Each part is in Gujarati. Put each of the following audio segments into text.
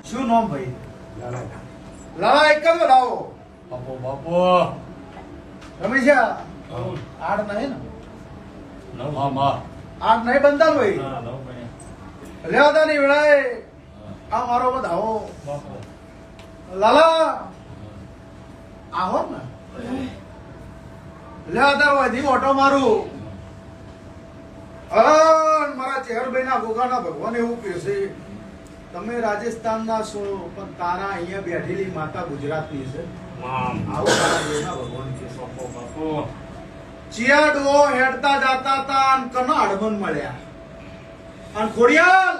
શું નામ ભાઈ? લાલા એક જ બનાવો. બાપો બાપો રમેશા આડ નહીં ને? આડ નહીં બનતા ને ભાઈ? લેવાતા નહીં વેળાએ આ મારો બધાવો લાલા આવો ને લેવાતા વાધી ઓટો મારું. મારા ચેહરભાઈ ના ગોગાના ભગવાન એવું કહે છે તમે રાજસ્થાનના છો પણ તારા અહીંયા બેઠેલી માતા ગુજરાતની છે. આવું તારા દેવના ભગવાન કહે છે. ચિયાડો હેડતા જાતા તા અને કનો અડમન મળ્યા અને ખોડિયાલ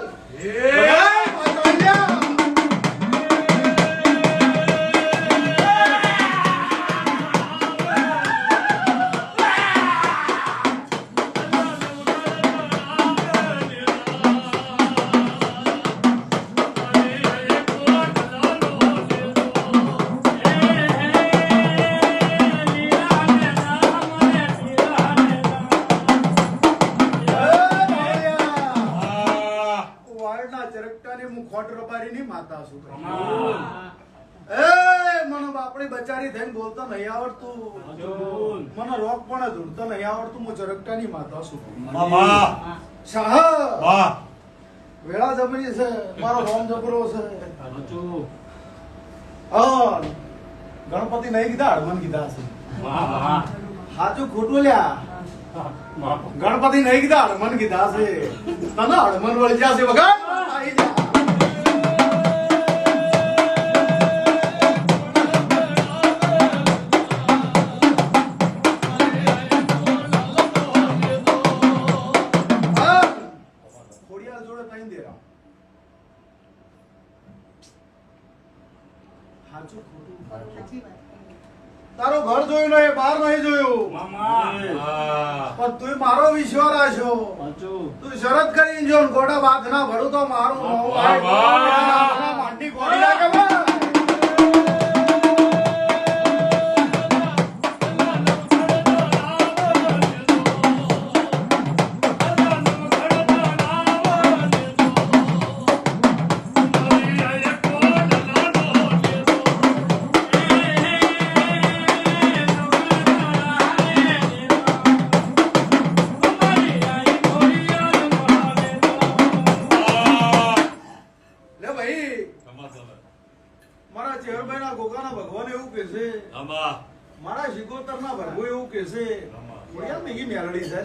માતા શું મને બાપડી બચારી થઈને બોલતો નહીં આવડતું, મને રોક પણ ધૂળતો નહીં આવડતું. હું ચરકટાની માતા છું. વેળા જમણી છે મારો રોમ જબરો છે. ગણપતિ નહીં કીધા હડમન કીધા છે. સાચું ખોટું લ્યા? ગણપતિ નહીં કીધા હડમન કીધા છે. તને હડમન વળી જશે વગર આવી જા. તારો ઘર જોયું નહીં, બહાર નહીં જોયું, પણ તું મારો વિશ્વાસ રાખ્યો. તું શરત કરી જો ગોડા બાદ ના ભરું તો મારું માંડી ગોળી લાગે. ભગવાન એવું કે છે મારા શિકોતર ના ભરગો એવું કે છે ખોડિયાલ ભેગી મેલડી છે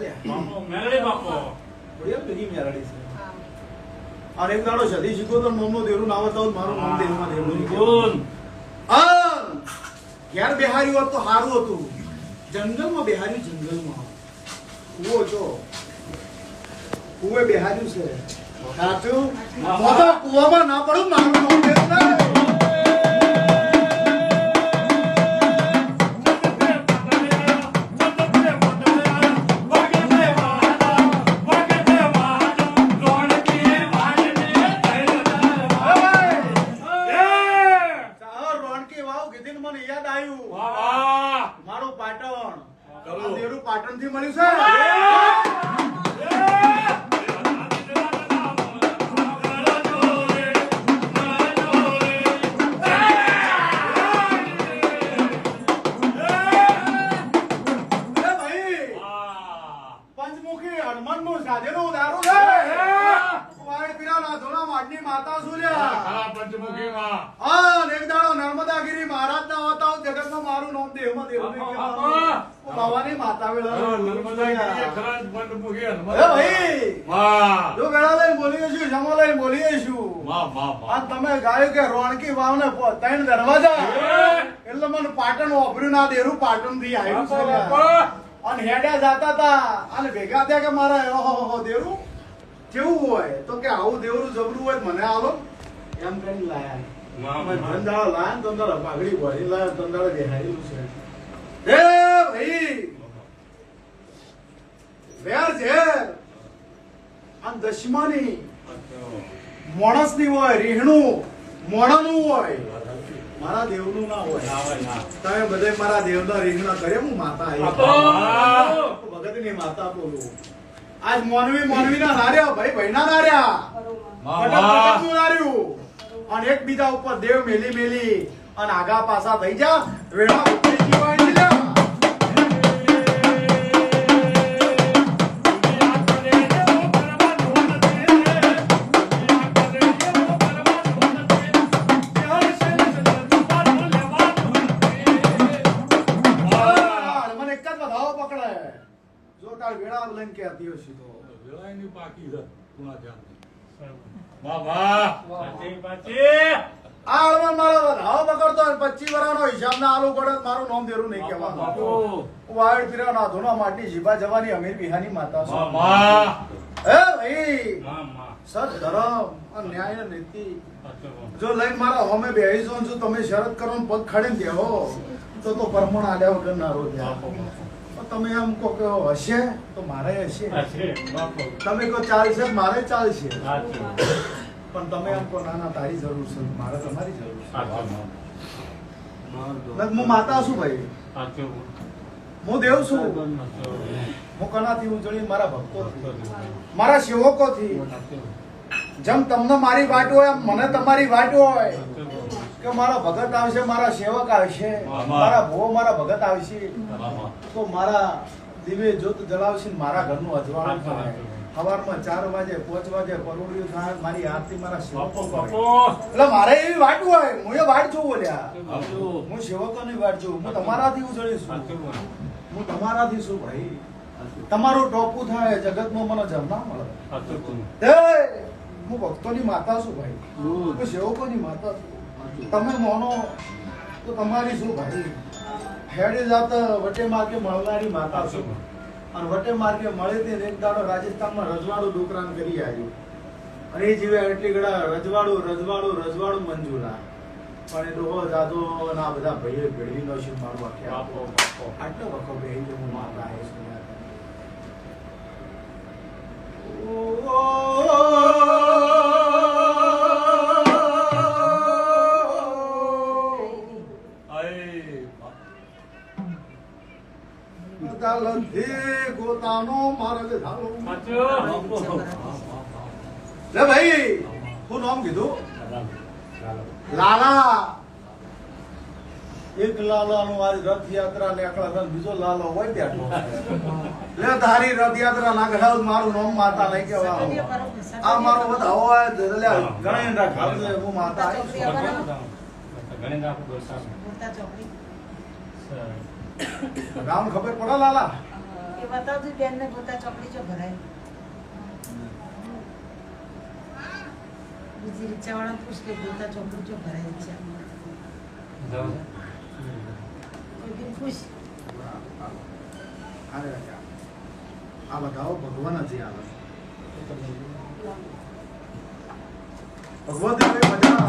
અને એક દાડો સદી શિકોતર નામનો દેરું ના આવતા મારું નામ દેરમાં દેરું ઘેર બેહાર્યું હોત તો સારું હતું. જંગલમાં બેહાર્યું, જંગલમાં કુવો છો કુવે બેહાર્યું છે. સાચું કુવામાં ના પડું મારું નામ દેરું ના. મારું પાટણ દેરું પાટણ થી મળ્યું છે. પંચમુખી હનુમાન નું સાધેલું દારૂ છે. માતા સુલ્યા પંચમુખી માં એક દાડો નર્મદાગીરી મહારાજ ના હતા જગત માં મારું નામ દેવમાં દેવ બાવાની માતા વેળા નર્મદાગીરી ખરા પંચમુખી ભાઈ જો વેળા લઈને બોલીએ છું, જમો લઈને બોલીએ છું. અને તમે ગાયું કે રોણકી વાવ ને 3 દરવાજા એટલે મને પાટણ વાપર્યું ના દેરું પાટણ થી આવ્યું છે. અને હેડ્યા જાતા હતા અને ભેગા થયા કે મારા દેરું કેવું હોય તો કે આવું દેવરું જબરું હોય મને આલો એમ કઈ લાયા. ધંધાળો લાયા ને ધંધાળો પાઘડી ભરી લાયા, ધંધાળો બેહારેલું છે. એ ભાઈ વેર છે અને દશમાની માણસની હોય, રીહણું મોણાનું હોય, મારા દેવનું ના હોય. તમે બધે મારા દેવના રીહણા કરે હું માતા આવી ભગતની માતા બોલું. આજ મોનવી ના નાર્યા ભાઈ ભાઈ ના નાર્યા. અને એકબીજા ઉપર દેવ મેલી મેલી અને આગા પાછા થઈ જા વેળા ઉતરી જીવાય લે વેળા લઈને કે આતી હશે તો વેળાની પાકી છે પૂણા ધ્યાન વાહ વાહ પાછી પાછી આ આળમાં મારો વધાવો પકડતો 25 વર્ષનો હિસાબ ના આલુ પડે મારું નામ દેરું નહીં કહેવાનું વાડ પીરા ના ધોના માટી જીવા જવાની અમીર બિહાની માતા છે માં એ ભાઈ માં સત ધર્મ અને ન્યાય અને નીતિ જો લઈને મારા હોમે બેહી જો જો તમે શરત કરો ને પગ ખડે દેહો તો પરમણ આલ્યા વગર ના રો તમે એમ કહો કે હશે તો મારે હશે તમે કહો ચાલશે મારે ચાલશે પણ તમે એમ કહો ના ના તારી જરૂર છે મારે તમારી જરૂર છે હું માતા છું ભાઈ હું દેવ છું હું કનાથી ઉજળી મારા ભક્તોથી મારા સેવકોથી જેમ તમને મારી વાટ હોય એમ મને તમારી વાટ હોય કે મારા ભગત આવશે મારા સેવક આવશે મારા ભો મારા ભગત આવશે તો મારા દિવ્ય જ્યોત જલાવશે મારા ઘરનું અજવાળું થાય સવારમાં 4 વાગે 5 વાગે પરોડિયું થાય મારી આરતી મારા સેવકો એટલે મારે એવી વાટ હોય હું એ વાટ જોઉં બોલ્યા હું સેવકોની વાટ જોઉં હું તમારાથી ઉજળી છું હું તમારાથી છું ભાઈ તમારું ટોપું થાય જગતમાં મને જન્મ મળે હું ભક્તોની માતા છું ભાઈ હું સેવકોની માતા છું તમે મોનો તો તમારી શું ભાઈ હેડી જાત વટે માર્ગે મળનારી માતા છું અને વટે માર્ગે મળે તે એક દાડો રાજસ્થાનમાં રજવાડું ડોકરાન કરી આવ્યું અને એ જીવે એટલી ગળા રજવાડું મંજુરા પણ એ ડોહો જાતો ના બધા ભાઈએ ભેળવી નો છે મારું આખે આટલો વખો બેહી જો હું માતા આવીશ ગોતાનો માર્ગ ધારો લે ભાઈ હું નામ કીધું લાલા એક લાલાનું આજ રથયાત્રા નીકળે બીજો લાલો હોય બેઠો લે તારી રથયાત્રા ના કરાવ મારું નામ માતા નહીં કહેવાનું આ મારો બધા હોય ગણેશ રાખે હું માતા ગામ ખબર પડે લાલા એ બતાવજો બેન ને ગોતા ચોકડી ચો ભરાય બીજી રિક્ષાવાળા પૂછ કે ગોતા ચોકડી ચો ભરાય રિક્ષા કોઈ પૂછ અરે આ બતાવો ભગવાન જ આવે ભગવતી ભાઈ મજા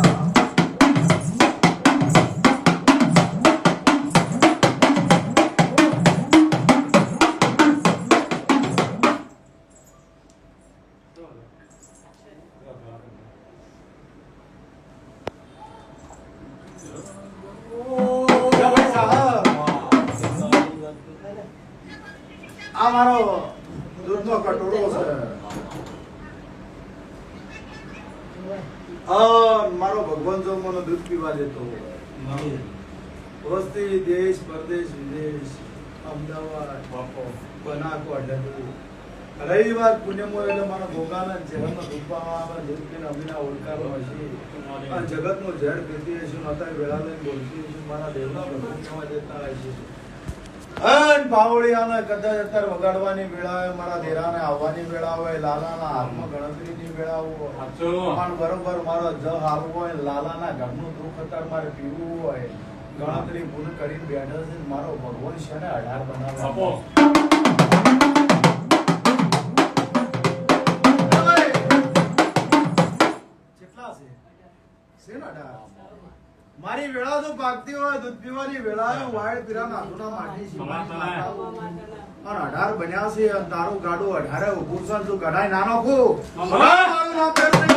આ મારો દૂધનો કટોરો છે મારો ભગવાન જો મને દૂધ પીવા દેતો વસ્તી દેશ પરદેશ વિદેશ અમદાવાદ બનાસકાંઠ રવિવાર પુણ્યમો એટલે મારા ભોગાના જગતમાં દુપાવા દૂધપીને અમીના ઓળખારો હશે અને જગતનું ઝેર પીતી હશે અત્યારે વેળા લઈને બોલતી હશે મારા દેવના ભગવાન કહેવા દેતા હશે અન પાવળિયાને કદાચ અત્યારે વગાડવાની વેળા હોય મારા દેરાને આવવાની વેળા હોય લાલાના હાથમાં ગણતરીની વેળા હોય પણ બરોબર મારો જ હાલવો હોય લાલાના ઘરનું દુઃખ અત્યારે મારે પીવું હોય ગણતરી પૂર્ણ કરીને બેઠો છે મારો ભગવાન છે ને 18 બનાવે કેટલા છે ને 18 મારી વેળા જો પાકતી હોય દૂધ પીવાની વેળા વાડ પીરા નાથુના માટી છે અને 18 બન્યા છે અને તારું ગાડું 18 ઉભું છે તું ગઢાઈ ના નાખો મારું નામ ફેરવી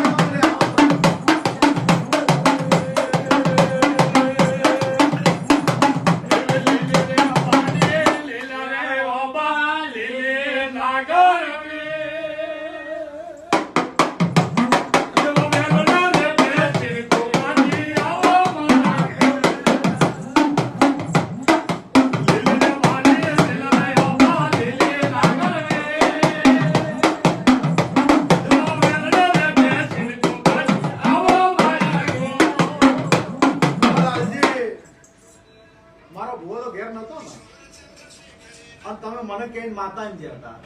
મને કઈ માતા એમ જતા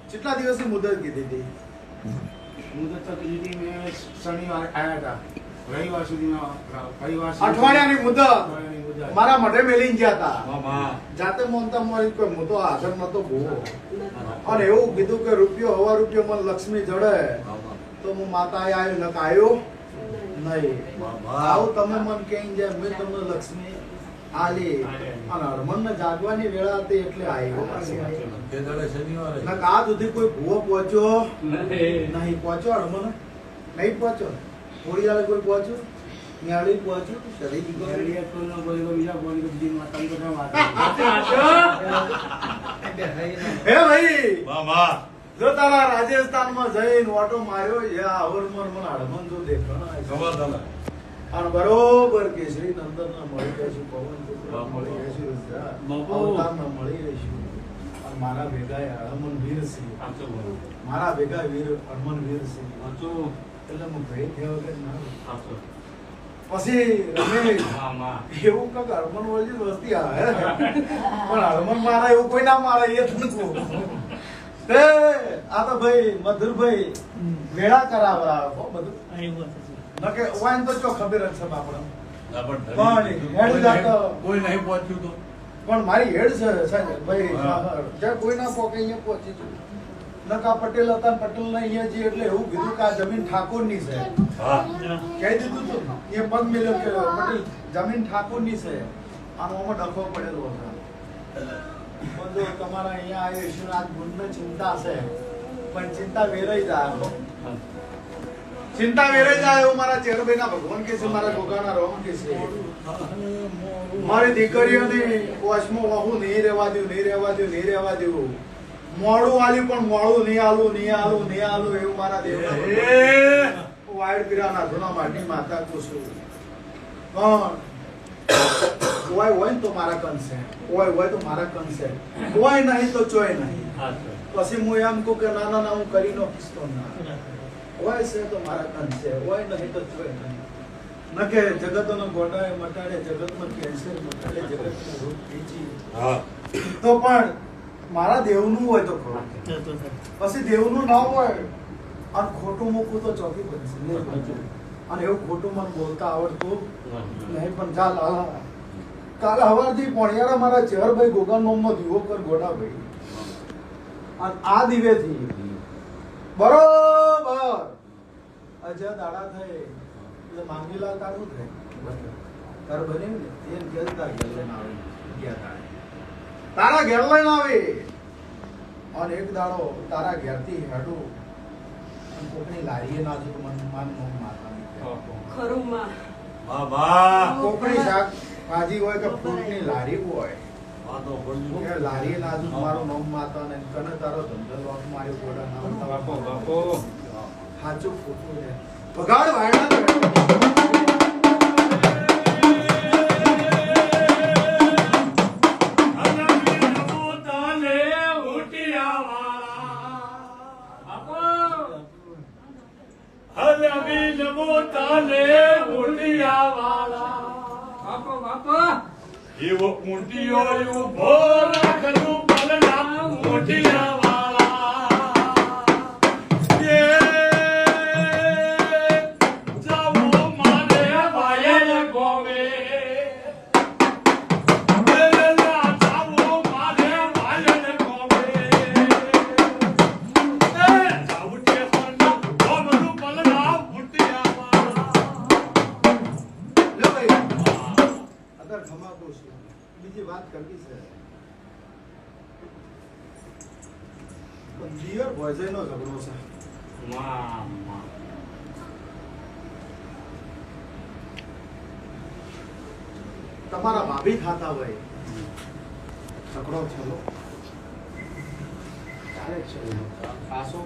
કેટલા દિવસની મુદત કીધી હતી? મુદત તો કીધી મેં શનિવાર આવ્યા હતા રવિવાર સુધીમાં અઠવાડિયાની મુદત અઠવાડિયાની મુદત. મારા મઢે મેલીને ગયા હતા. મામા જાતે મોનતા મારી કોઈ હું તો હાજર નતો ભૂવો અને એવું કીધું કે રૂપિયો હવા રૂપિયો મને લક્ષ્મી જડે તો હું માતા આવ્યો ન આવ્યો નહીં. આવું તમે મને કઈ જાય મેં તમને લક્ષ્મી આલી અને હરમનને જાગવાની વેળા હતી એટલે આવ્યો તે દાડે શનિવારે નક આ સુધી કોઈ ભૂવો પહોંચ્યો નહીં. નહીં પહોંચ્યો હરમન નહીં પહોંચ્યો હોળીવાળે કોઈ પહોંચ્યું ન્યાળી પહોંચ્યું શરીર ઘરે કોઈનો કોઈ બીજા કોઈ બીજી માતાની બધા વાત હે ભાઈ મામા જો તારા રાજસ્થાનમાં જઈને ઓટો માર્યો યા અવરમર મને હળમન જો દેખાણા ખબર તને અને બરોબર કેસરી નંદન ના મળી રહેશું પવન હા, મળી રહેશું રુદ્રા. બાપુ. અવતારના મળી રહેશું અને મારા ભેગા હળમન વીર સિંહ સાચું બોલો. મારા ભેગા વીર હળમન વીર સિંહ સાચું એટલે હું ભેટ થયો કે ના સાચું પછી રમેશ મામા એવું કાંક હળમન વળજી વસ્તી આવે પણ હળમન મારા એવું કોઈ ના મારે એ તને કહું. તે આ તો ભાઈ મધુરભાઈ વેળા કરાવડાવે હો બધું નકે વાઈન તો ચો ખબર જ છે બાપડા ના, પણ પણ હેડ જાતો. કોઈ નહીં પહોંચ્યું તો પણ મારી હેડ છે સાહેબ ભાઈ હા. જ્યાં કોઈ ના પોકે અહીંયા પહોંચી છું નકા પટેલ હતા ને પટેલ ને અહીંયા જે એટલે એવું કીધું કે આ જમીન ઠાકોરની છે હા કહી દીધું તું એ પગ મેલ્યો કે પટેલ જમીન ઠાકોરની છે આનો આમાં ડખો પડેલો હતો પણ જો તમારા અહીંયા આવ્યો છે આજ ગુણને ચિંતા છે પણ ચિંતા વેરાઈ જાય ચિંતા વેરાઈ જાય એવું મારા ચેરભાઈ ના ભગવાન કે છે મારા ગોગાના રોમ કે છે મારી દીકરીઓની વશમાં વહુ નહીં રહેવા દઉં નહીં રહેવા દઉં નહીં રહેવા દઉં મોડું આલ્યું પણ મોડું નહીં આલું નહીં આલું નહીં આલું એવું મારા દેવના વાયડ પીરાના ધોના માટી માતા કુસુ પણ ઓય હોય ને તો મારા કનસે ઓય હોય તો મારા કનસે ઓય નહીં તો ચોય નહીં પછી હું એમ કહું કે ના ના ના હું કરી નો કિસ્તો ના ઓય છે તો મારા કનસે ઓય નહીં તો ચોય નહીં નકે જગતનો ગોડાએ મટાડે જગતમાં કેન્સર મટાડે જગતનો રોગ પીચી હા તો પણ મારા દેવનું હોય તો ખરું પછી દેવનું ના હોય અને ખોટું મૂકવું તો ચોકી બનશે નહીં બનશે. અને એવું ખોટું મને બોલતા આવડતું નહીં પણ ચાલ કાલે હવારથી પોણિયારા મારા ચેહરભાઈ ગોગા નોમનો દીવો કર ગોડાભાઈ અને આ દીવેથી બરોબર અજય દાડા થાય એટલે માંગીલાલ તારું થાય તાર બન્યું ને એ ઘેર તાર ઘેર લઈને આવે ગયા તારે તારા ઘેર લઈને આવે અને એક દાડો તારા ઘેરથી હેડું અને કોકની લારીએ ના જો મન માન નો માતા ખરું માં મામા કોકની શાક ભાજી હોય કે ફ્રૂટની લારી હોય આ તો પડ્યું કે લારીએ ના જો મારું નામ માતા ને કને તારો ધંધો લોટ માર્યો ગોડા નામ બાપો બાપો સાચું ખોટું ને બગાડ વાયડા એવો ઊંટિયો એવો ભોરા કરું પલના ઊંટિયા વાળા એ જાવો મારે વાયલ ગોવે મેલા જાવો મારે વાયલ ગોવે એ જાવટે પલના ભોરું પલના ઊંટિયા વાળા લે ભાઈ અગર ધમાકો છે બીજી વાત કરવી છે પણ દિયર ભોજયનો ઝઘડો છે મામા તમારા ભાભી ખાતા હોય ઝઘડો છેલો ક્યારે છે ખાસો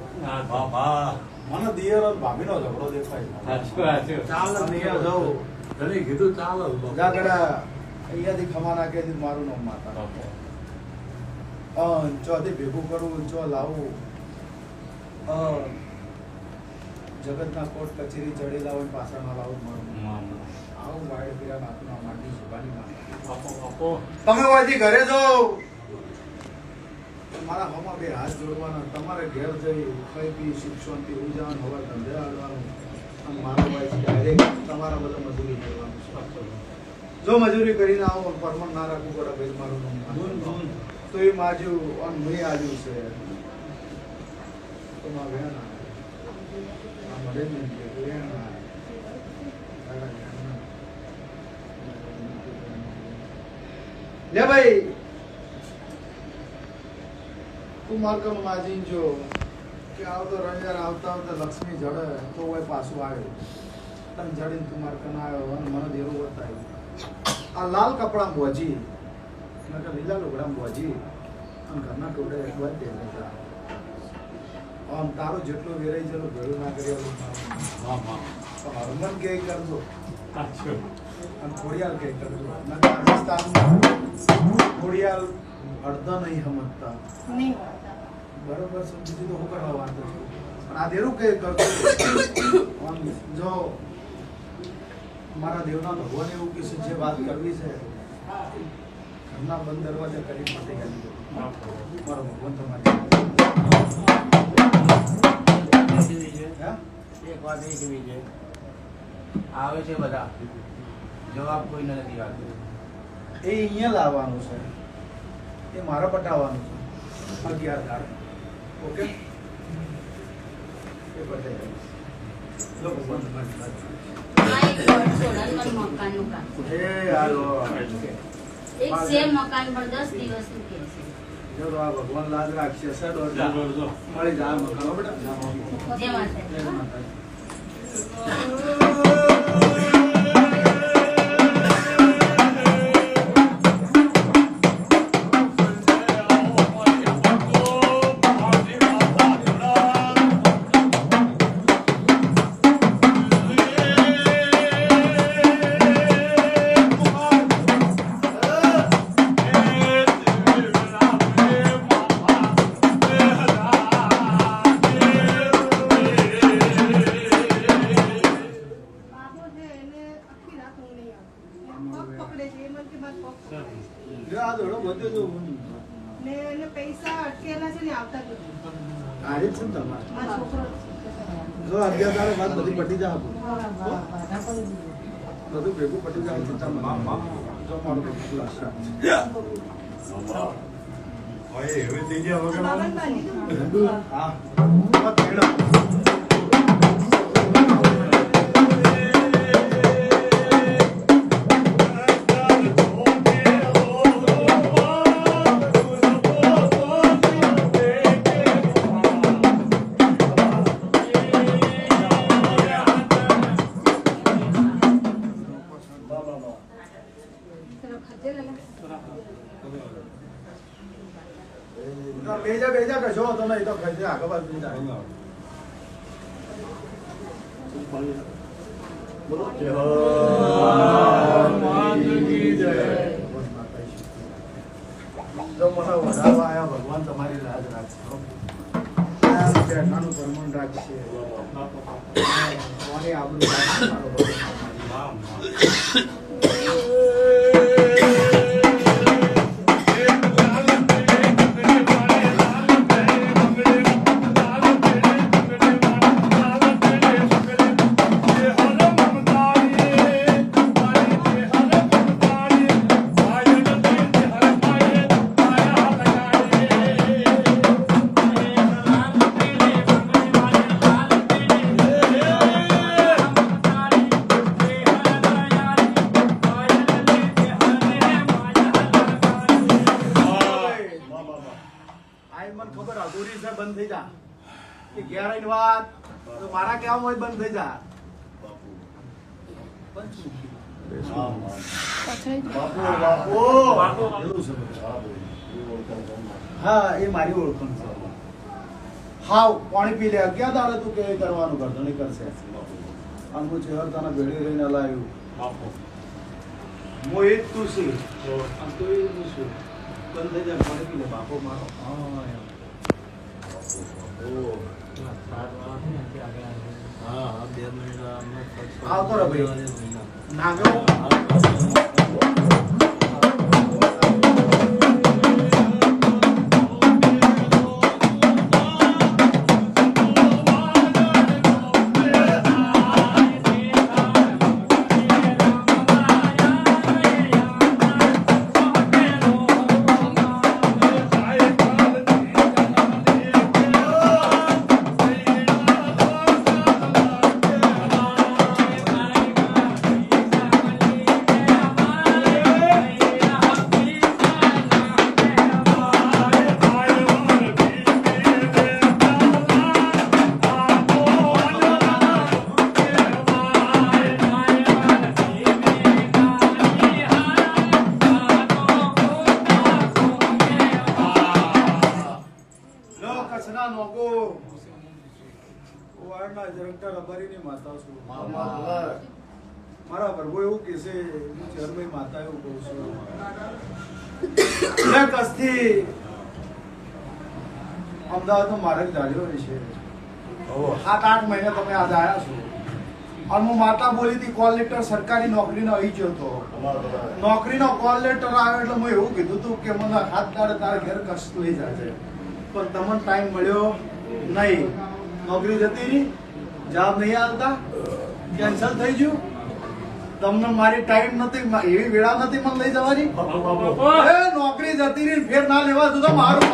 બાબા મને દિયર અને ભાભીનો ઝઘડો દેખાય ચાલ દિયર જાઉં તને કીધું ચાલો જા ગડા અહીંયાથી ખમા નાખેથી મારું નામ માતા ચોથી ભેગું કરવું ચો લાવવું જગતના કોર્ટ કચેરી ચડેલા હોય પાછળમાં લાવું મળું આવું વાડે પીરા બાપના માટી સુબાની માં તમે વાજી ઘરે જો મારા હોમાં બે હાથ જોડવાના તમારે ઘેર જઈ કઈ બી શિક્ષણથી ઉજાન હોવા ધંધે આવવાનું અને મારો ભાઈ ડાયરેક્ટ તમારા બધા મજૂરી કરવાનું છે. જો મજૂરી કરીને આવો પરમણ ના રાખવું પડે ભાઈ મારું નામ તો એ માજુ અને મેં આજુ છે તો માં વેણ આ મળે ને વેણ લે ભાઈ તું માર્કમ માજી જો કે આવતો રવિવાર આવતા આવતા લક્ષ્મી જડે તો હોય પાછું આવ્યો તને જડીને તું માર્કમ આવ્યો અને મને દેરું બતાવ્યું આ લાલ કપડા બોજી લીલા લુગડા બોજી અને ઘરના ટોળે એકવાર દે આમ તારો જેટલો વેરાઈ જેટલો ભેળું ના કરી હરમન કે કરજો અને ખોડિયાલ કે કરજો રાજસ્થાનમાં ખોડિયાલ અડધા નહીં સમજતા બરોબર સમજી તો હું કરવા વાંધો છું પણ આ દેરું કે કરજો જો મારા દેવના ભગવાન એવું કે છે જે વાત કરવી છે ઘરના બંધ દરવાજા કરી માટે કરી મારો ભગવાન તમારી એક વાત એ કેવી છે આવે છે બધા જવાબ કોઈ નથી આવતો એ અહીંયા લાવવાનું છે એ મારા પટાવવાનું છે 11 તારીખ ઓકે એ પટાઈ લો ભગવાન તમારી એ હાલો એક સેમ મકાન પર 10 દિવસનું કેસ છે. જો આ ભગવાન લાજ રાખશે સર મળી જાય મકાનો બેટા જય માતાજી. જય માતાજી. આ દોડો બધે જો ને એને પૈસા અટકેલા છે ને આવતા જ નથી. આજે જ છે ને તમારે મારો છોકરો જો 11 તારીખ વાત બધી પટી જાય બાધા કરી દીધું. બધું ભેગું પટી જાય ચિંતા જો મારો બધું આશા બાબાને બાંધી દઉં. હા મત મેડમ બેજા કશો હતો નહીં તો ખર્ચે આગળ બાજુ જાય બોલો જય માતાજી જય. જો મને વધારવા આયા ભગવાન તમારી લાજ રાખશે બેઠાનું પરમણ રાખશે કોની આબરૂ રાખશે મારો ભગવાન. બંધ થઈ જા કે ઘેર આવીને વાત તો મારા કહેવામાં બંધ થઈ જા હા એ મારી ઓળખાણ છે. હાવ પાણી પી લે ક્યાં દાડે તું કે કરવાનું ગરદણી કરશે અને હું ચહેર તને ભેળી રહીને લાવ્યું હું એ જ તું છે અને તું એ જ છું. બંધ થઈ જાય પાણી પી લે બાપો મારો. હા આવતો રે ભાઈ નાગરો મારા પ્રભુ એવું કે છે હું ચરમઈ માતા એવું કહું છું કસથી અમદાવાદનો માર્ગ જાળ્યો છે 7-8 મહિના તમે આજે આવ્યા છો અને હું માતા બોલી હતી કોલ લેટર સરકારી નોકરીનો આવી ગયો હતો નોકરીનો કોલ લેટર આવ્યો એટલે મેં એવું કીધું હતું કે મને હાથ દાડે તારા ઘેર કષ્ટ લઈ જશે પણ તમને ટાઈમ મળ્યો નહીં નોકરી જતી રહી જવાબ નહીં આવતા કેન્સલ થઈ ગયું તમને મારી ટાઈમ નથી એવી વેળા નથી મને લઈ જવાની નોકરી જતી રહી ફેર ના લેવા દો તો મારું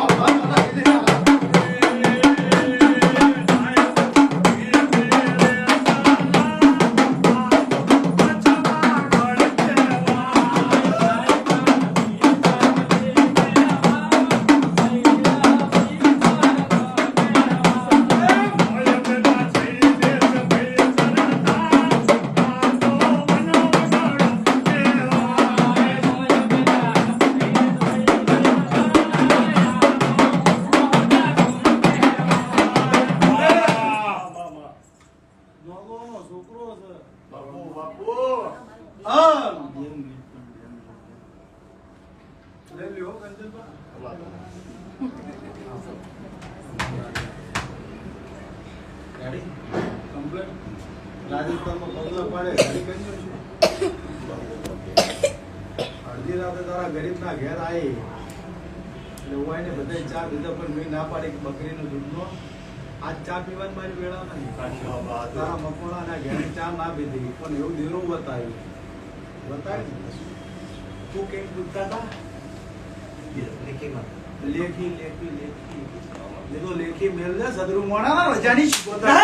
રાજસ્થાનમાં પગલા પાડે અડધી રાતે તારા ગરીબના ઘેર આવી એટલે હું આઈને બધા ચા પીધા પણ મેં ના પાડી કે બકરીનો દૂધનો આજ ચા પીવાની મારી વેળા નહીં તારા મકોડાના ઘેર ચા ના પીધી પણ એવું દેરું બતાવ્યું તું કેમ પૂછતા હતા લેખી લેખી મેલ દે સદરુ મોણા રજાની બતા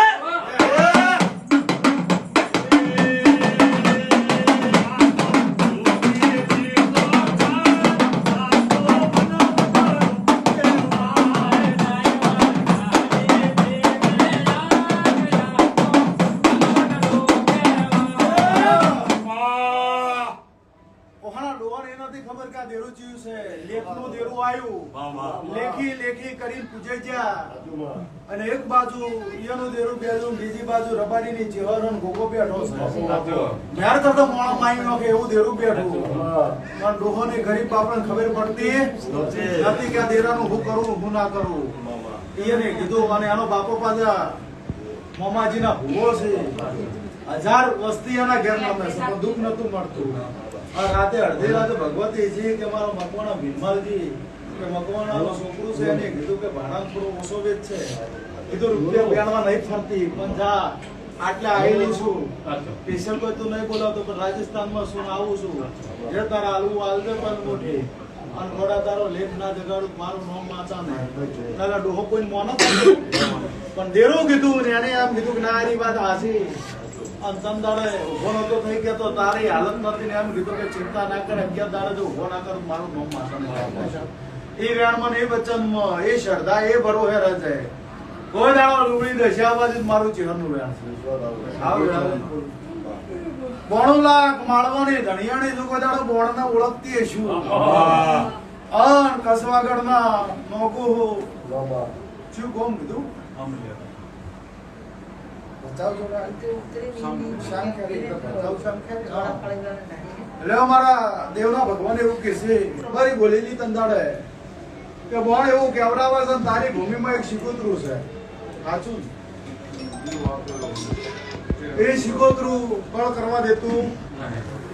અને એક બાજુ ઈયાનું દેરું બેજું બીજી બાજુ રબાડીની ચેહર અને ગોગો બેઠો છે યાર તો મોણો માઈનો કે એવું દેરું બેઠું પણ ડોહોની ગરીબ બાપને ખબર પડતી નથી કે આ દેરાનું હું કરું હું ના કરું ઈયાને કીધું અને આનો બાપો પાછા મોમાજીના ભૂવો છે 1000 વસ્તી એના ઘેર નમે છે પણ દુઃખ નતું મળતું આ રાતે અડધી રાતે ભગવતીજી કે મારો મકવાણા ભીમમાલજી કે મકવાણાનો છોકરું છે એને કીધું કે ભાડા થોડો ઓછો વેચ છે કીધું રૂપિયા બેણવા નહીં ફરતી પણ જા આટલા આવેલી છું સ્પેશિયલ કોઈ તું નહીં બોલાવતો પણ રાજસ્થાનમાં શું આવું છું જે તારા આલવું આલદે પણ મોટી અને ઘોડા તારો લેખ ના જગાડું મારું નામ વાંચા નહીં તારા ડોહો કોઈ મોનો પણ દેરું કીધું ને એને એમ કીધું કે ના આરી વાત હાસી અને તંદાડે ઉભો નતો થઈ ગયો તો તારી હાલત નથી ને એમ કીધું કે ચિંતા ના કરે 11 દાડે જો ઉભો ના કરું મારું નામ વાંચા નહીં એ વ્યાણમાં એ વચનમાં એ શ્રદ્ધા એ ભરોહે રહે કોઈ દાડો લુગડી દશાબાજી મારું ચહેરનું વ્યાણ છે 92 લાખ માળવાની ધણિયાણી જો કોઈ દાડો બોણને ઓળખતી હશું અન કસવાગઢના નોકુ શું કોમ કીધું એટલે અમારા દેવના ભગવાન એવું કે છે બરી બોલેલી તંદાડે કે બોણ એવું કેવરાવે છે તારી ભૂમિમાં એક શિકોતરું છે સાચું એ શીખોતરું બળ કરવા દેતું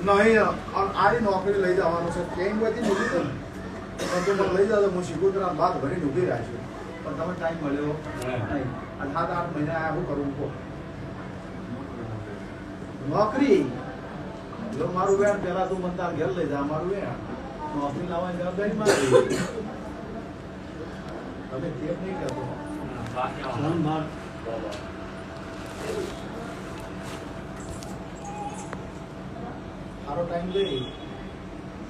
નહીં. આરી નોકરી લઈ જવાનું છે કેમ બધી મૂકી દો પણ તું મને લઈ જાવ તો હું શીખોતરા બાદ ભરીને ઊભી રાખ્યો પણ તમે ટાઈમ મળ્યો નહીં. આ 7-8 મહિના આ શું કરવું કહો નોકરી જો મારું વેણ પેલા તું મને તાર ઘેર લઈ જા મારું વેણ નોકરી લાવવાની જવાબદારી મારી તમે કેમ નહીં કરતો સારો ટાઈમ લઈ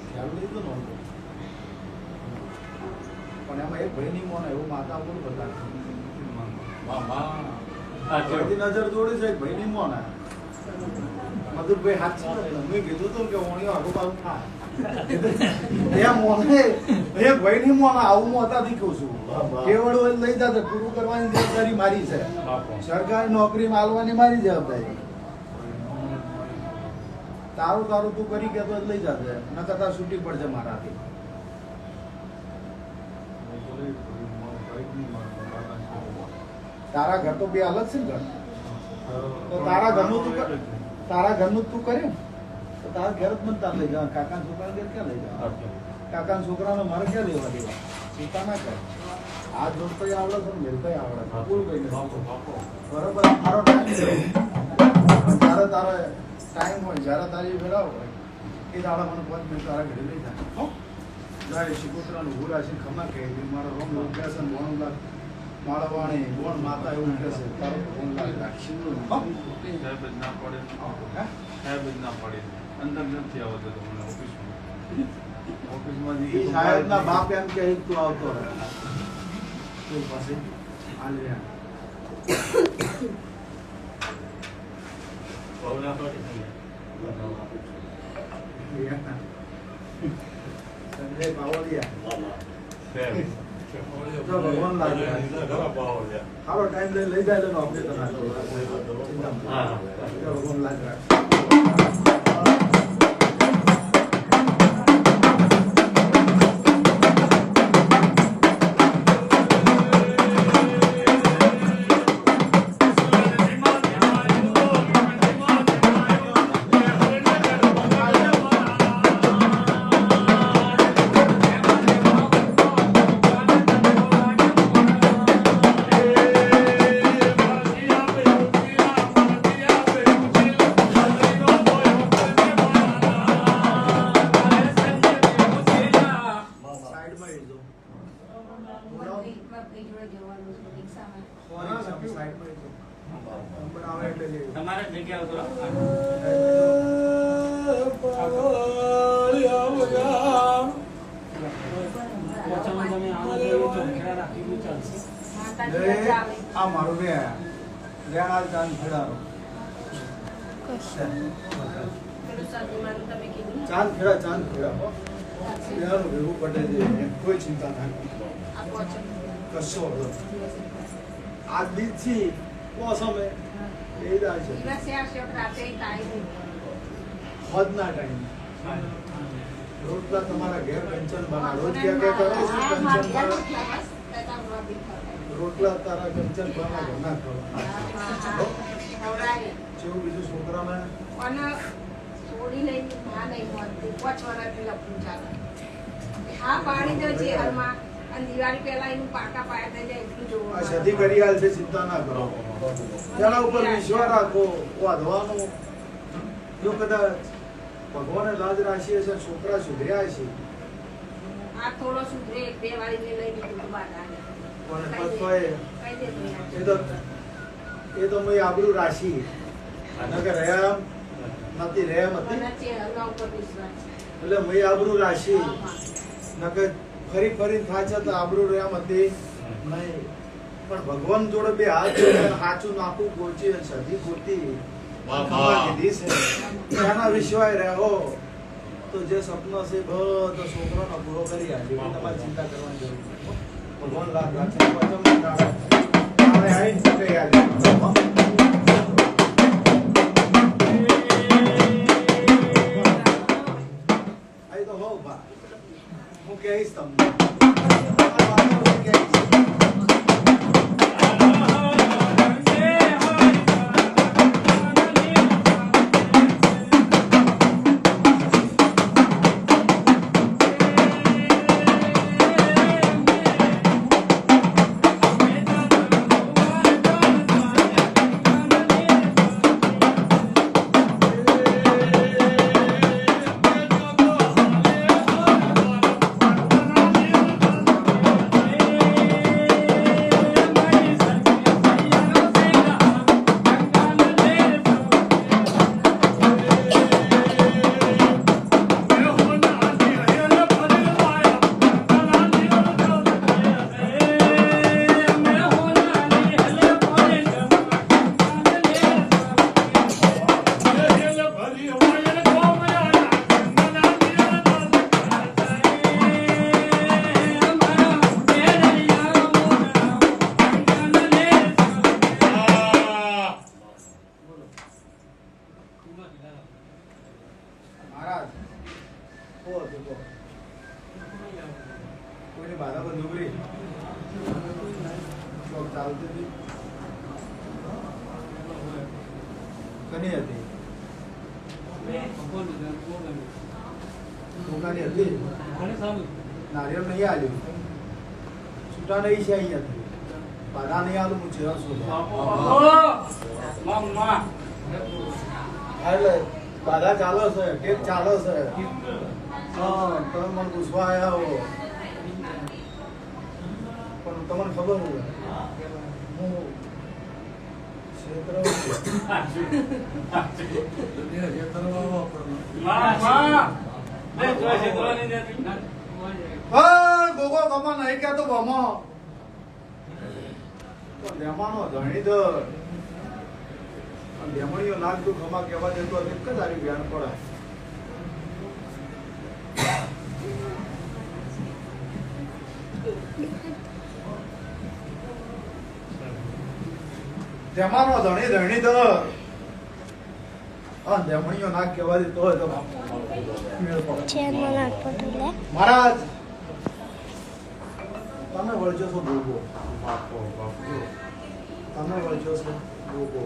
ખ્યાલ લીધો નહોતો પણ એમાં એક ભાઈ નહીં મોને એવું માતા બોલ બતાવે બધી નજર જોડી છે એક ભાઈ નહીં મોને મધુરભાઈ હાથ છે મેં કીધું તું કે ઓણીઓ આગળ પાછું થાય એ મોને એક ભાઈ નહીં મોને આવું મોતાથી કહું છું કેવળ લઈ જશે પૂરું કરવાની જવાબદારી મારી છે સરકારી નોકરી માલવાની મારી જવાબદારી તારું તારું તું કરી કે તો લઈ જશે ન કરતા છૂટી પડશે મારાથી તારા ઘર તો બે અલગ છે ને ઘર તો તારા ઘરનું તું તારા ઘરનું તું કરે તો તારા ઘર જ મને તાર લઈ જા કાકાના છોકરા ઘેર ક્યાં લઈ જા કાકાના છોકરાને મારે ક્યાં લેવા દેવા સીતા ના કરે આ જોડતો આવડે છે મેલતો આવડે છે બોલ કઈ બરોબર મારો ટાઈમ તારે તારે ટાઈમ હોય જ્યારે તારી વેળા હોય એ દાડા મને 5 મિનિટ તારા ઘરે લઈ જાય જાય શીખોતરાનું ઉભું રાખીને ખમા કહે મારો રોમ લોકેશન બોણ લાગ માળવાણી બોણ માતા એવું કહે છે તારો બોણ લાગ રાખી સાહેબ જ ના પડે સાહેબ જ ના પડે અંદર નથી આવતો તો મને ઓફિસમાં એ સાહેબના બાપ એમ કહે તું આવતો રહે કોઈ પાસે હાલ રે સંજય બાવળિયા જો ભગવાન લાગે સારો ટાઈમ લઈ જાય તો આપણે તો ના ભગવાન લાગે તમારે જગ્યા ઉતરો આ મારું બે લેણા ચાંદ ખેડારો ચાંદ ખેડા લેવાનું ભેગું પડે છે કોઈ ચિંતા ના કશો આજ બીજ થી મોસમે એ જાય છે હદના ટાઈમ રોટલા તમારા ઘેર કંચન બના રોજ ક્યાં ક્યાં કરો છો કંચન બના રોટલા તારા કંચન બના ઘરના ખાવા જેવું બીજું છોકરામાં છોડી લઈને માં નહીં મળતી 5 વર્ષ પેલા પૂજા હા પાણી તો છે હાલમાં અને દિવાળી પહેલા એનું પાકા પાયા થઈ જાય એટલું જોવું આ સદી કરી હાલ છે ચિંતા ના કરો તેના ઉપર વિશ્વાસ રાખો વાધવાનું જો કદાચ ભગવાને લાજ રાખી હશે છોકરા સુધર્યા છે આ થોડો સુધરે 2 વાળી લઈ લીધું બહાર પણ એ તો મેં આબરૂ રાશી નકર રહ્યા નથી રહ્યા નથી એટલે મેં આબરૂ રાશી નકર ફરી થાય તો આબરૂ રહ્યા હતી નહીં પણ ભગવાન જોડે બે હાથ જોડે સાચું નાખું ગોચી સધી ગોતી કીધી છે એના વિશ્વાસ રહો તો જે સપનો છે બધો છોકરાનો પૂરો કરી આપી તમારે ચિંતા કરવાની જરૂર નથી ભગવાન લાખ રાખે આવીને શકે યાદ આઈ તો હો બા હું કહીશ તમને કોઈને બાધા બંધ ઉભરી શોખ ચાલતી હતી કની હતી દુકાની હતી નારિયેળ નહીં આવ્યું છૂટા નહીં છે અહીંયાથી બાધા નહીં આવ્યું હું ચેરા છું એટલે બાધા ચાલો છે ટેપ ચાલો છે હા તમે મને પૂછવા આવ્યા હો પણ તમને ખબર હોય હું ક્ષેત્ર ગોગો કમા નહીં કહેતો બમો લેમાનો ધણી દર લેમણીઓ નાક તું ખમા કહેવા દેતો એક જ આવી જ્ઞાન પડાય તેમાનો ધણી ધણી દર લેમણીઓ નાક કહેવા દેતો હોય તો મહારાજ તમે વળજો છો ગોગો તમે વળજો છો ગોગો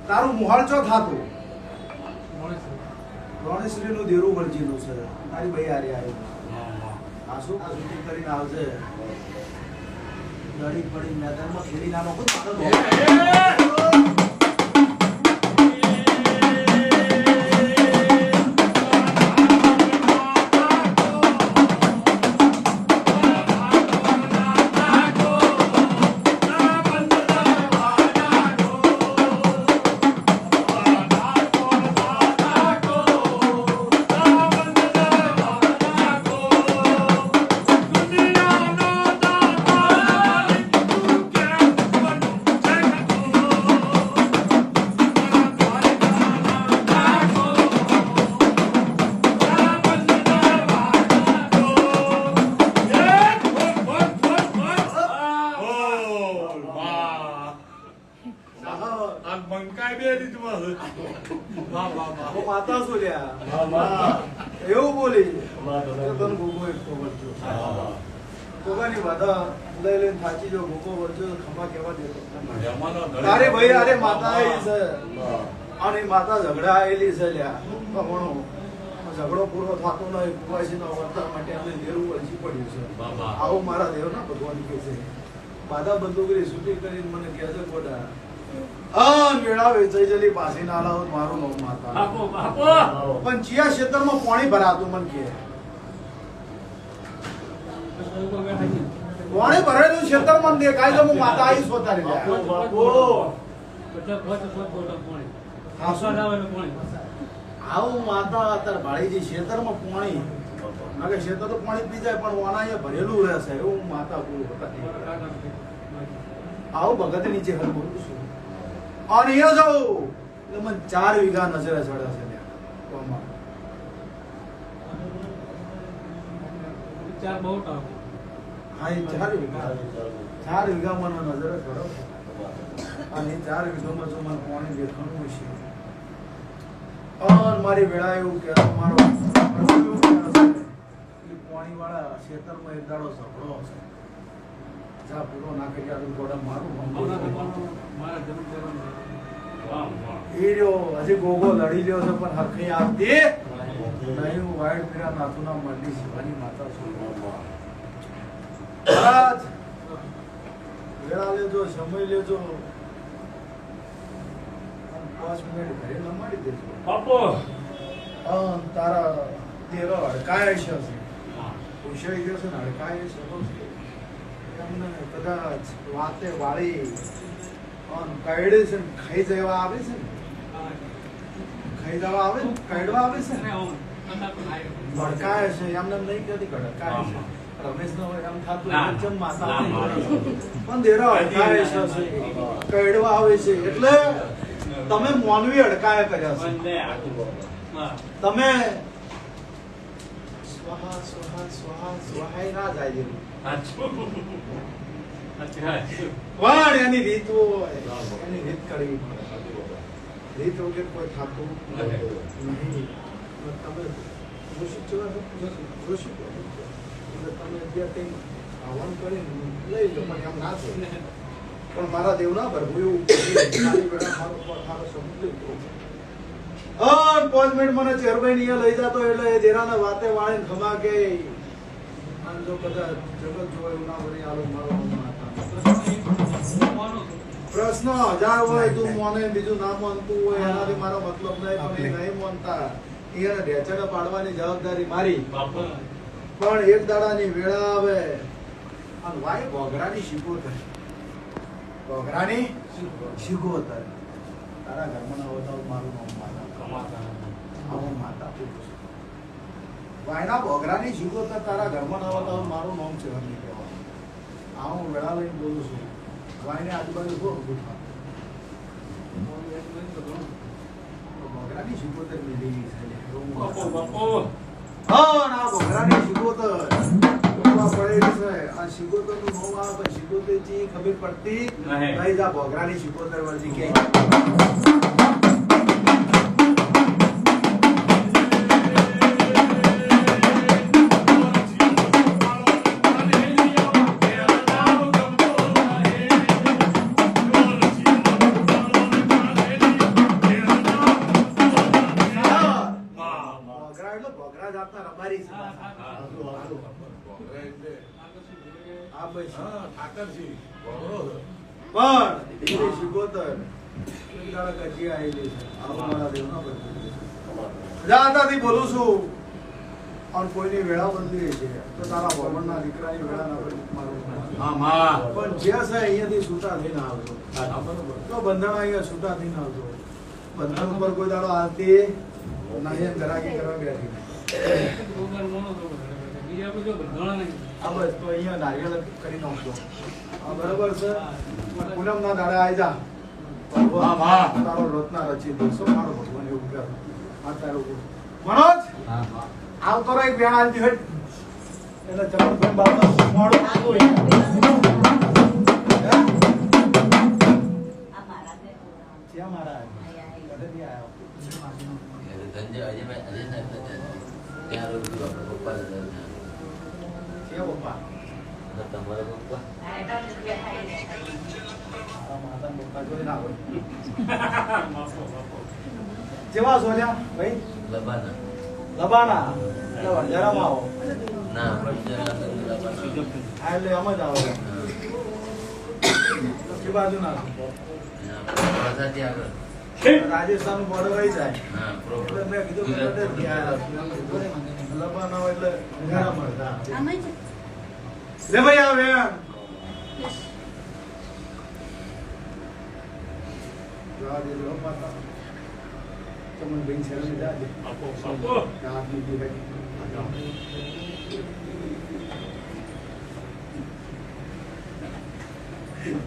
તારું મુહાળ ચો થાતું ગણેશ્રી નું દેરું વળજીનું છે તારી ભાઈ હારી આવ્યું આસુ શૂટિંગ કરીને આવશે લડી પડી મેદાનમાં ખેડી નાનો માતા શું લ્યા એવું બોલી તને ગોગો એક ગોગાની વાદા લઈ લઈને થાચી જો ગોગો વળજો ખમા કહેવા દેતો તારે ભાઈ અરે માતા આવી છે અને માતા ઝઘડા આવેલી છે લ્યા ભણો ઝઘડો પૂરો થતો નહીં કુવાસી નો વર્તન માટે અમે દેરું વળજી પડ્યું છે આવું મારા દેવના ભગવાન કે છે બાધા બંદૂકરી છૂટી કરીને મને કહે છે કોડા મેળા વેચાઈ જલી પાછી ના લાવો મારું નામ માતા પણ ચિયા ક્ષેત્રમાં પાણી ભરાતું મન કે પાણી ભરેલું ક્ષેત્ર મન દેખાય તો હું માતા આવીશ પોતાની આવું માતા અત્યારે ભાળીજી ક્ષેત્રમાં પાણી નકે ક્ષેત્ર તો પાણી પી જાય પણ વાના અહીંયા ભરેલું રહેશે એવું માતા બોલું આવું ભગત નીચે હલ બોલું છું અને એ જાઉં એટલે મને 4 વીઘા નજરે ચડે છે હા એ 4 વીઘા મને નજરે ચડો અને 4 વીઘામાં જો મને પાણી દેખાણું છે અને મારી વેળા એવું કે મારો પાણી વાળા ક્ષેત્રમાં એક દાડો ઝઘડો છે જા પૂરો નાખે ત્યાં ગોડા મારું હજી ગોગો લડી લ્યો છે પણ હરખી આવતી નહીં હું વાઈડ પીરા નાથુના મંડી શિવાની માતા છું મહારાજ વેળા લેજો સમય લેજો 5 મિનિટ ઘરે લમાડી દેજો બાપો તારા તેરો હડકાય છે પૂછાઈ ગયો છે ને હડકાય છે એમને કદાચ વાતે વાળી કઈડે છે ખાઈ જવા આવે છે ને ખાઈ જવા આવે ને કઈડવા આવે છે ને ભડકાય છે એમને નહીં કહેતી ભડકાય છે રમેશ નો એમ થાતું ચમ માતા પણ દેરા હડકાય છે કઈડવા આવે છે એટલે તમે મોનવી હડકાયા કર્યા છે તમે સ્વાહા સ્વાહા સ્વાહા સ્વાહા ના જાય પણ એની રીત હોય એની રીત કરવી રીત વગર કોઈ થતું નહીં તમે જોશી છો ને? જોશી છો. એટલે તમે અત્યારે કંઈ આવવાનું કરીને લઈ લો પણ એમ ના થાય. પણ મારા દેવ ના ભરવું એવું ખાલી બેડા મારો સમજ લઈ લો. 5 મિનિટ મને ચેરભાઈ ની લઈ જતો એટલે એ દેરાના વાતે વાળીને ખમા કે આમ જો કદાચ જગત જો એવું ના વળી આલો મારો પ્રશ્ન હજાર હોય તું મોને બીજું ના માનતું હોય એનાથી મારો મતલબ નહીં પણ એ નહીં માનતા એને ઢેચડે પાડવાની જવાબદારી મારી પણ એક દાડાની વેળા આવે અને વાય ઘોઘરાની શીખોતર ઘોઘરાની શીખોતર તારા ઘરમાં ના હોતા મારું નામ માતા આવું માતા પુરુષ વાયના ઘોઘરાની શીખોતર તારા ઘરમાં ના હોતા મારું નામ છે હરની કહેવા આવું વેળા લઈને બોલું છું વાયને આજુબાજુ બહુ ગુઠા ઘોઘરાની શીખોતર મિલી છે હા ના ઘોઘરાની શીખોતર પડેલી છે આ શીખોતર નું નામ આવે પણ શીખોતર થી ખબર પડતી નહીં જા ઘોઘરાની શીખોતર વળતી કે બોલું છું અને કોઈની વેળા બદલી છે તો તારા ભવનના દીકરાની વેળા ના પણ જે છે અહીંયાથી છૂટા થઈને આવજો તો બંધન અહીંયા છૂટા થઈને આવજો બંધન ઉપર કોઈ દાડો આવતી નહીં ગરાકી કરવા બેઠી આ બસ તો અહીંયા નારિયેળ કરી નાખજો બરાબર છે પૂનમ ના દાડા આવી જા તારો રત્ના રચી દોસો મારો ભગવાન એવું કહે આ તારું મનોજ આવતો રહે એક બેન આવતી હોય એટલે ચમનભાઈ બાબા મોડો ક્યાં મારા કદથી આવ્યો પપ્પા તમારા પપ્પા માતા પપ્પા જોઈ ના હોય જેવા સોલ્યા ભાઈ લબાના એટલે વંજારામાં આવો એટલે આમ જ આવો કે બાજુ ના રાજસ્થાન નું બોર્ડર આવી જાય એટલે મેં કીધું લબાના હોય એટલે વંજારામાં લે ભાઈ આવે Teman bing saya ni dah. Apa? Dah pergi lagi.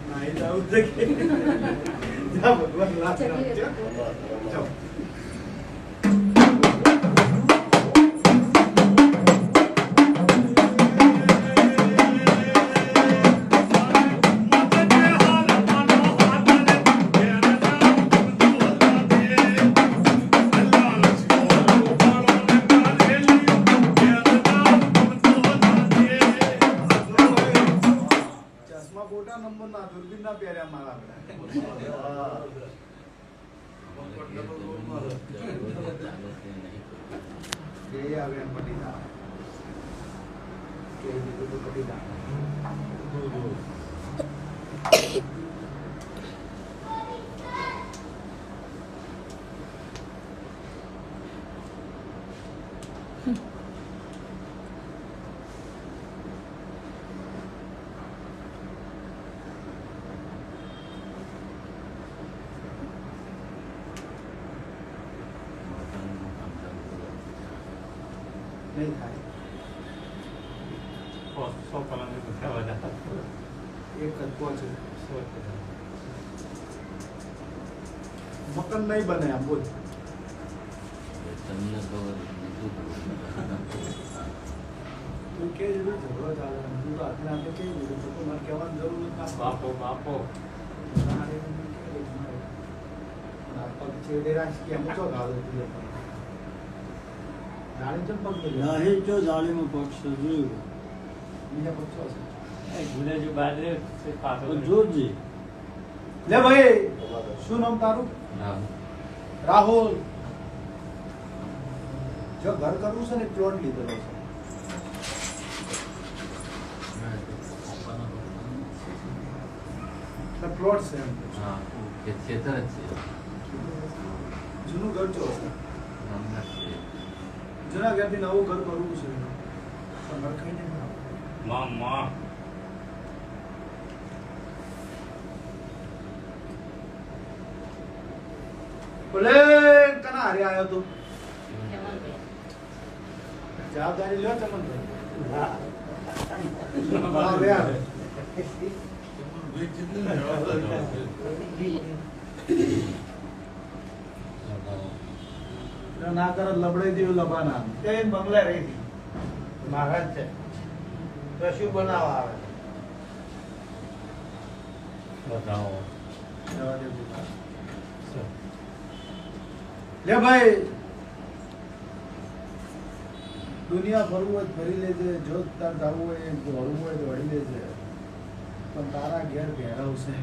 Naik jauh lagi. Jauh berdua lah. Jauh. नहीं खाए सौ कलम में क्या हो जाता एक कदको છે મકન નહીં બને આમ બોલ તમને ખબર તું કે જેવું ઝઘડો ચાલે તું રાતના આપણે કે જેવું તો મારે કહેવાની જરૂર નથી बापो बापो પગ છેડે રાખી કેમ તો ગાળો તું જાણી ચમ પગ મેલ્યો? નાહી ચો જાળીમાં પક્ષ જોયું બીજા પક્ષો હશે. ભૂલે જો બહાર રે પાછો જોજી લે ભાઈ શું નામ તારું? રાહુલ. જો ઘર કરવું છે ને પ્લોટ લીધેલો છે. એટલે પ્લોટ છે એમ. જૂનું ઘર જો છે. જૂના ઘરથી નવું ઘર કરવું છે. પણ નરખાઈ નહીં બનાવવું. મામા ભલે કના હારે આવ્યો તું? જવાબદારી લ્યો ચમનભાઈ. હા યાર. ના કરે લબડાઈ દેવું લબાના. તે બંગલા રહી હતી. મહારાજ છે તો શું બનાવવા આવે? બતાવો જવા દે બેટા. લે ભાઈ દુનિયા ફરવું હોય તો ફરી લેજે, જો તાર જવું હોય દોડવું હોય તો દોડી લેજે, પણ તારા ઘેર ભેરવ છે.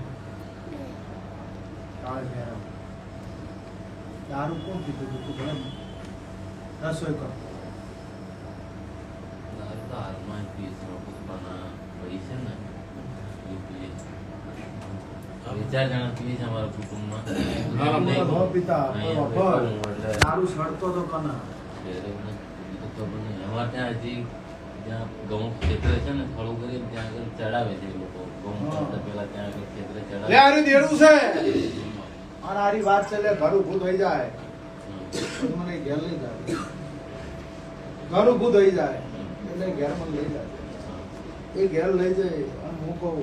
તારા ભેરવ તારું કોણ કીધું તું? તું ભલે રસોઈ કર. ચાર જણા પીએ છે અમારા કુટુંબમાં. હો પિતા વફર તારું સડતો તો કના. અમારે ત્યાં હજી જ્યાં ઘઉં ક્ષેત્ર છે ને થોડું કરી ત્યાં આગળ ચડાવે છે એ લોકો ઘઉં કરતા પહેલા ત્યાં આગળ ક્ષેત્ર લે ચડાવે. આરી દેડું છે અને આરી વાત છે. લે ઘર ઊભું થઈ જાય મને ઘેર લઈ જાય. ઘર ઊભું થઈ જાય એટલે ઘેર મને લઈ જાય. એ ઘેર લઈ જાય અને હું કહું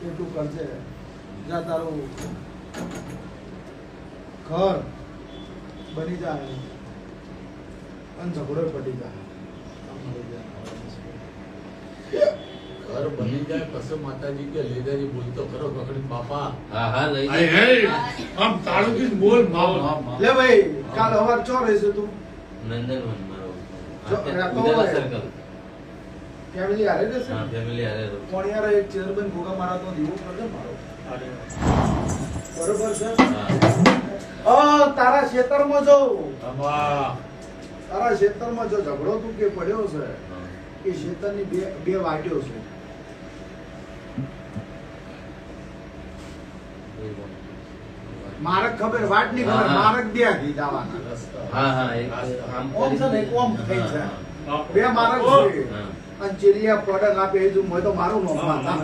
એ તું કરજે. જા તારું ઘર બની જાય અને ઝઘડો પડી જાય. ઘર બની જાય પછી માતાજી કે લઈ જાય બોલતો ખરો પકડી બાપા. હા હા લઈ આય જાય. હે આમ તાળું થી બોલ મામ. લે ભાઈ કાલ હવાર ચો રહેશે તું? નંદનવન મારો જો, અત્યારે રાખો ઉજાલા ભાઈ. સર્કલ. ફેમિલી હારે રહેશે? હા ફેમિલી હારે રહું. પણ યાર એક ચેરમેન ભોગા મારા તો દીવો કરજે મારો. બરોબર છે? હા તારા ખેતરમાં જો બાબા તારા ખેતરમાં જો ઝઘડો તું કે પડ્યો છે એ ખેતરની બે વાટ્યો છે. મારક ખબર વાટ ની ખબર હા. મારક દે ઘી દાવાના. હા હા એક આમ ઓમ છે ને એક ઓમ થઈ છે. બાપુ. બે મારક છે હા. અને ચીરિયા પ્રોડક્ટ આપે એ જો મેં તો મારું નામ માતા.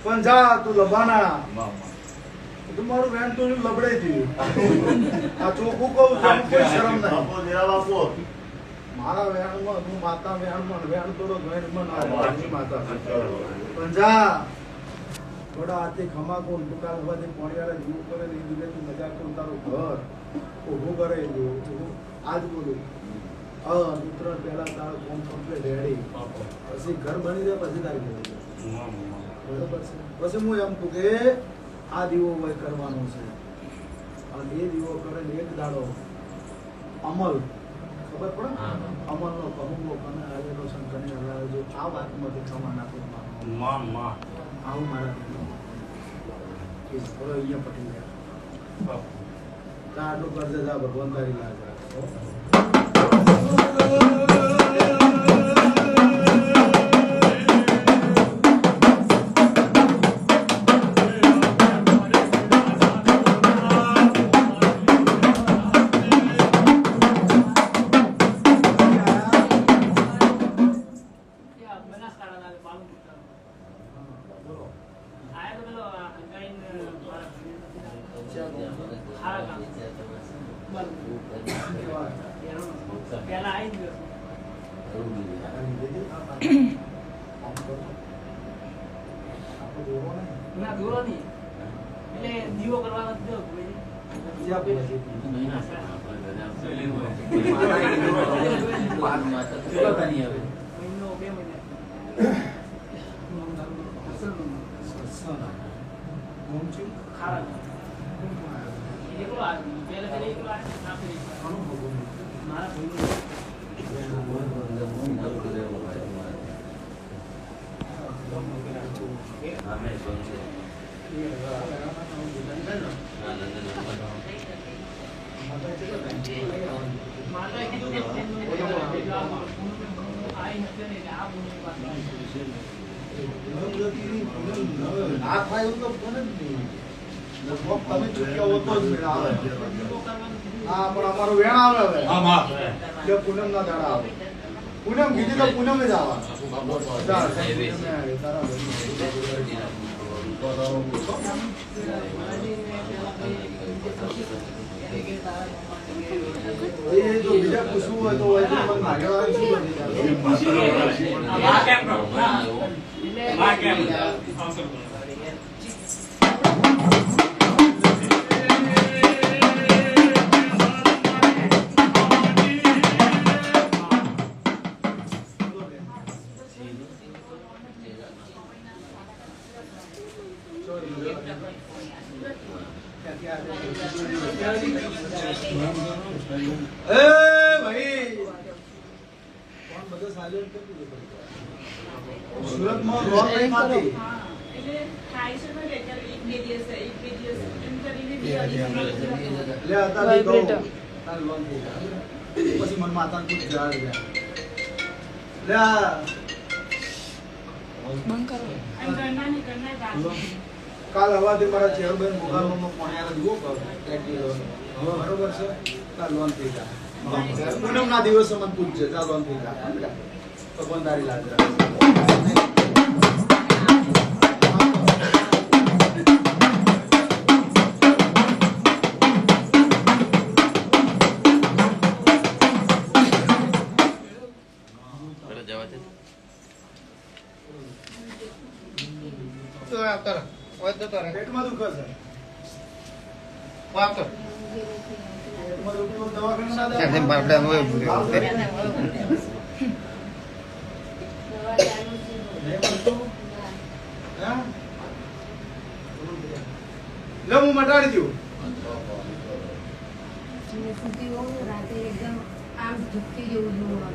પણ જા તું લબાના તમારું વેણ તો લબડાઈ દીધું. આ ચોખ્ખું કહું છું, કોઈ શરમ નહીં. મારા વેણમાં હું માતા વેણમાં વેણ તોડો વેણમાં ના મારી માતા. પણ જા થોડા હાથે ખમા કોણ દુકાન ઉભાથી પોણિયાળે જીવ કરે એ તું મજા કરું તારું ઘર ઊભું કરે આજ બોલું હા ઉત્તરાયણ પહેલા તાર કોમ કમ્પ્લીટ રેડી પછી ઘર બની જાય પછી તારી ઘરે બરોબર છે પછી હું એમ કહું કે આ દીવો હોય કરવાનો છે અને એ દીવો કરે ને એક દાડો અમલ ખબર પડે હા. અમલનો કહુંગો કને આવેલો છે કને હલાવે જો આ વાતમાંથી ખમા નાખો આવું મારા કે થોડો અહીંયા પટી ગયા આટલું કરજે જા ભગવાન તારી લાજ રાખો પેલા આવી ગયો ના દૂરો નહીં એટલે દીવો કરવાનો જ દો મહિનો 2 મહિના ખારા એકલો આ પેલા એકલો આ મારા ના થાય એવું તો કોને જ નહીં લગભગ તમે ચૂક્યા હો તો જ મેળ આવે હા પણ અમારું વેણ આવે હવે હા માં એટલે પૂનમ ના દાડા આવે પૂનમ કીધી તો પૂનમ જ એ જો બીજા પૂછવું હોય તો હોય તો મને માગેવાળી શું બની જાય સુરતમાં લોન નહીં ખાતી એટલે થાય છે ને અત્યારે એક બે દિવસ એમ કરીને બે લે અત્યારે કહું તાર લોન થઈ જાય પછી મન માતા કુછ જાળ જાય લે એમ કરના કાલ હવાથી મારા ચેરબેન મોગાલમાં પાણી દીવો કરો ટ્રેક્ટર લોન બરોબર છે તાર લોન થઈ જાય પૂનમ ના દિવસે મને પૂછજે તાર લોન થઈ જાય ભગવાન તારી લાજ રાખે પેટમાં દુખે છે પેટમાં દુખતું દવાખાને ના જાય લે હું મટાડી દઉં રાતે એકદમ આમ ઝુકતી જેવું જોવા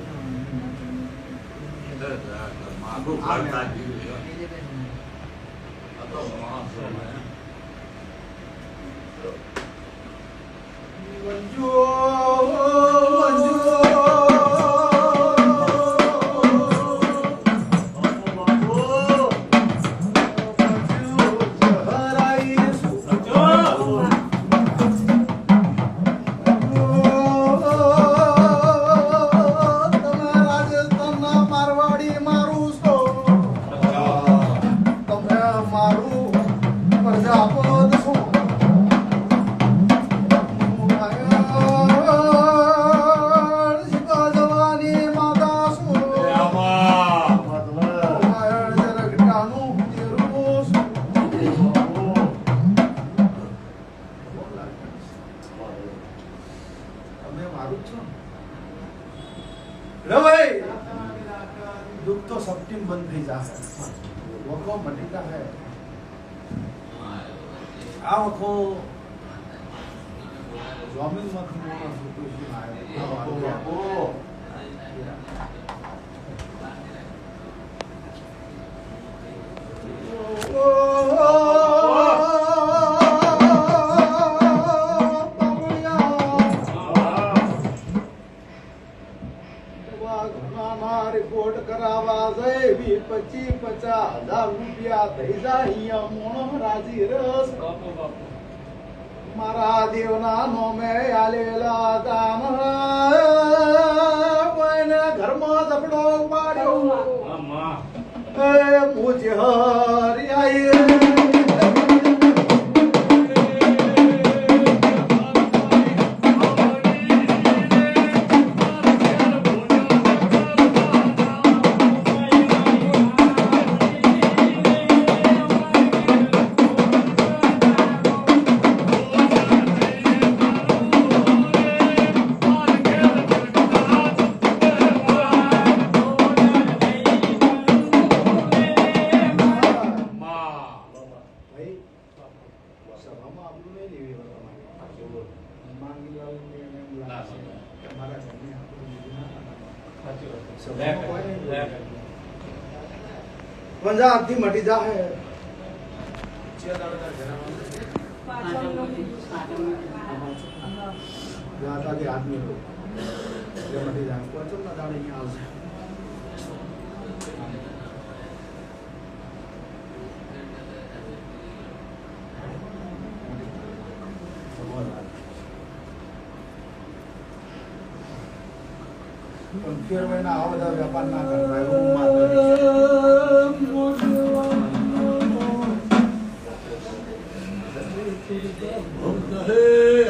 માગું ખાતા જીવ છે આ તો માણસ વંજો લે ભાઈ દુઃખ તો સપટી બંધ થઈ જાશે વખો મટી જાહે આ વખો જમીન માંથી મોટો સુતુશી આવ્યો રિપોર્ટ કરાવવા જઈ 25,000 રૂપિયા થઈ જાય મોણો રાજી રસ મારા દેવના નોમે આલેલા દાન કોઈને ઘરમાં ઝપડો પાડ્યો એ મુજ હરિયાઈ પંજાબથી મટી જાહે દાદાજી આદમી લોકો જે મટી જાય કોચમ ના દાડે અહીંયા આવશે પણ ફેર મહિના આવા બધા વેપાર ના કરતા એવું માત્ર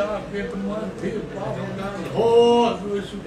આ પેટમાંથી પાપ હો શું